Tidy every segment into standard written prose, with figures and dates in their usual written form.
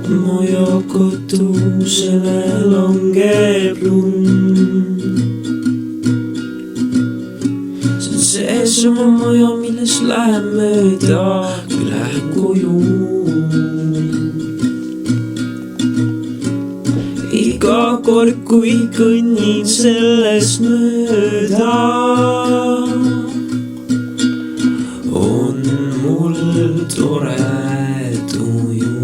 Moja katusele langeb lund. See on seesama maja, milles lähen mööda, kui lähen koju. Iga kord, kui kõnnin sellest mööda, on mul tore tuju.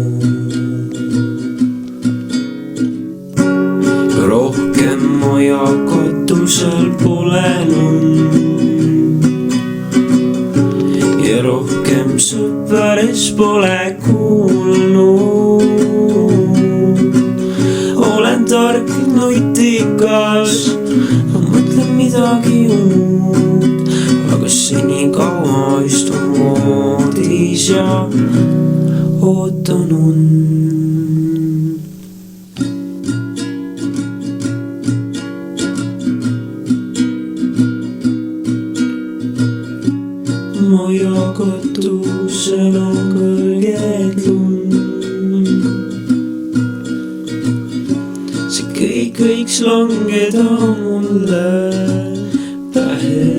Rohkem maja katusel pole lund ja rohkem sõpres pole kuulnud. Olen tark, nutikas, ma mõtlen midagi uut, aga senikaua istun voodis ja ootan und. Maja katusel on kõrged lund. See kõik võiks langeda mulle pähe.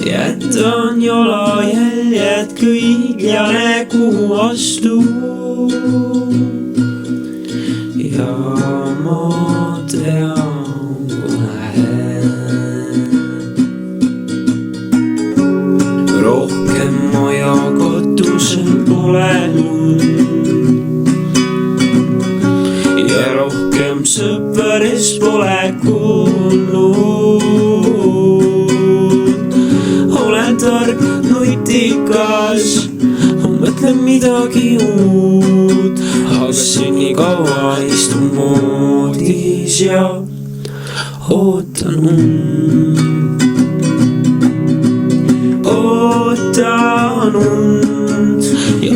Jätan jalajäljed kõigile, kuhu astun. Ja ma tean, kuhu lähen. Rohkem maja katusel pole lund ja rohkem sõpres pole kuulnud. Olen tark, nutikas, ma mõtlen midagi uut, aga senikaua istun voodis ja ootan und. Ootan und ja